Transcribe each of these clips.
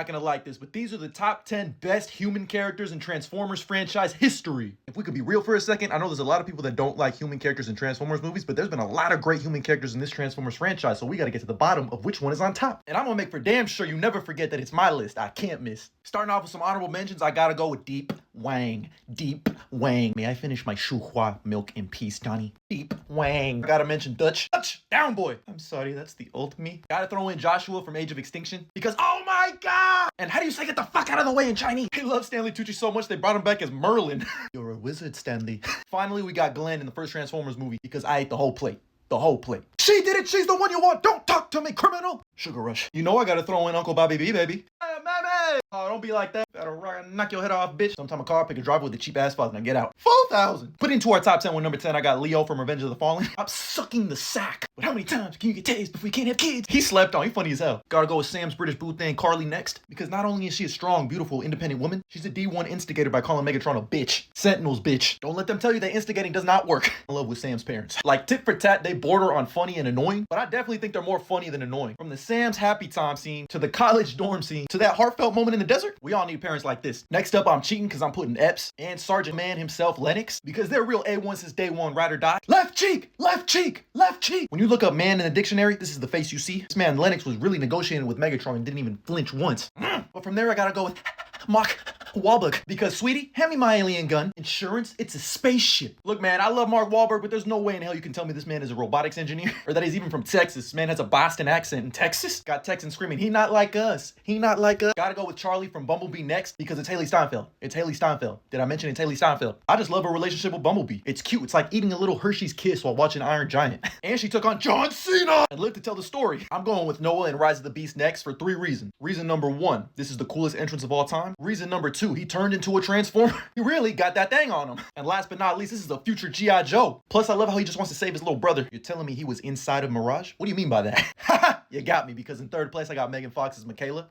not gonna like this, but these are the top 10 best human characters in Transformers franchise history. If we could be real for a second, I know there's a lot of people that don't like human characters in Transformers movies, but there's been a lot of great human characters in this Transformers franchise, so we gotta get to the bottom of which one is on top. And I'm gonna make for damn sure you never forget that it's my list. I can't miss. Starting off with some honorable mentions, I gotta go with Deep Wang. Deep Wang. May I finish my Shuhua milk in peace, Donnie? Deep Wang. I gotta mention Dutch. Dutch! Down boy! I'm sorry, that's the old me. Gotta throw in Joshua from Age of Extinction, because oh my god! And how do you say get the fuck out of the way in Chinese? They love Stanley Tucci so much they brought him back as Merlin. You're a wizard, Stanley. Finally, we got Glenn in the first Transformers movie, because I ate the whole plate. The whole plate. She did it! She's the one you want! Don't talk to me, criminal! Sugar Rush. You know I gotta throw in Uncle Bobby B, baby. Hey, mammy! Oh, don't be like that. That'll knock your head off, bitch. Sometime a car, pick a driver with a cheap ass father, now get out. 4,000! Put into our top 10 with number 10, I got Leo from Revenge of the Fallen. I'm sucking the sack. But how many times can you get tased before you can't have kids? He slept on. He funny as hell. Gotta go with Sam's British boo thing, Carly, next. Because not only is she a strong, beautiful, independent woman, she's a D1 instigator by calling Megatron a bitch. Sentinels, bitch. Don't let them tell you that instigating does not work. I love with Sam's parents. Like, tit for tat, they border on funny and annoying, but I definitely think they're more funny than annoying. From the Sam's happy time scene, to the college dorm scene, to that heartfelt moment in the desert, we all need parents like this. Next up, I'm cheating because I'm putting Epps and Sergeant Man himself, Lennox, because they're real A1 since day one, ride or die. Left cheek, left cheek, left cheek. When you look up man in the dictionary, this is the face you see. This man, Lennox, was really negotiating with Megatron and didn't even flinch once. But from there, I gotta go with Mark Wahlberg, because sweetie, hand me my alien gun. Insurance, it's a spaceship. Look, man, I love Mark Wahlberg, but there's no way in hell you can tell me this man is a robotics engineer or that he's even from Texas. This man has a Boston accent in Texas. Got Texans screaming, he not like us. He not like us. Gotta go with Charlie from Bumblebee next, because it's Haley Steinfeld. It's Haley Steinfeld. Did I mention it's Haley Steinfeld? I just love her relationship with Bumblebee. It's cute. It's like eating a little Hershey's Kiss while watching Iron Giant. And she took on John Cena and lived to tell the story. I'm going with Noah and Rise of the Beast next for 3 reasons. Reason number 1, this is the coolest entrance of all time. Reason number 2, he turned into a Transformer. He really got that thing on him. And last but not least, this is a future G.I. Joe. Plus, I love how he just wants to save his little brother. You're telling me he was inside of Mirage? What do you mean by that? Haha, you got me, because in 3rd place, I got Megan Fox as Michaela.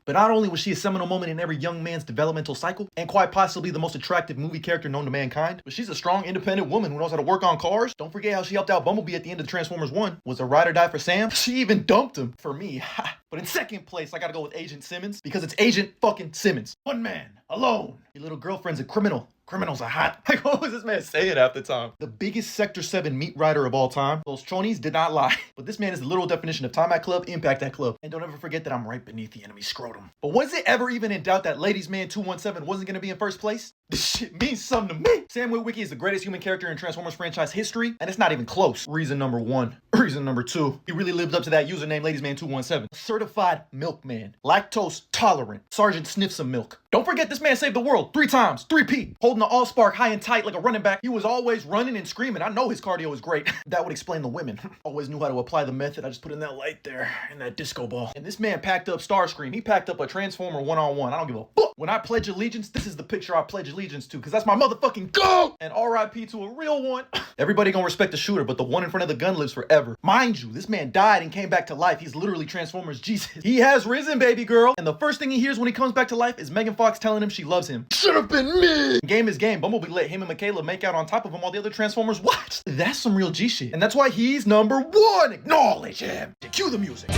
But not only was she a seminal moment in every young man's developmental cycle, and quite possibly the most attractive movie character known to mankind, but she's a strong, independent woman who knows how to work on cars. Don't forget how she helped out Bumblebee at the end of Transformers 1. Was a ride or die for Sam? She even dumped him for me. But in 2nd place, I gotta go with Agent Simmons, because it's Agent fucking Simmons. One man, alone. Your little girlfriend's a criminal. Criminals are hot. Like, what was this man saying half the time? The biggest Sector 7 meat rider of all time. Those chonies did not lie. But this man is the literal definition of time at club, impact at club. And don't ever forget that I'm right beneath the enemy scrotum. But was it ever even in doubt that Ladies Man 217 wasn't gonna be in 1st place? This shit means something to me. Sam Witwicky is the greatest human character in Transformers franchise history, and it's not even close. Reason number 1. Reason number 2. He really lived up to that username, Ladies Man 217. Certified milkman. Lactose tolerant. Sergeant sniffs some milk. Don't forget this man saved the world 3 times. 3P. Holding the all-spark high and tight like a running back. He was always running and screaming. I know his cardio is great. That would explain the women. Always knew how to apply the method. I just put in that light there and that disco ball. And this man packed up Starscream. He packed up a Transformer one-on-one. I don't give a fuck. When I pledge allegiance, this is the picture I pledge allegiance to, because that's my motherfucking GOAT! And RIP to a real one. Everybody gonna respect the shooter, but the one in front of the gun lives forever. Mind you, this man died and came back to life. He's literally Transformers Jesus. He has risen, baby girl. And the first thing he hears when he comes back to life is Megan Fox telling him she loves him. Should have been me! Game is game. Bumblebee let him and Michaela make out on top of him while the other Transformers watched. That's some real G shit. And that's why he's number 1. Acknowledge him. Cue the music.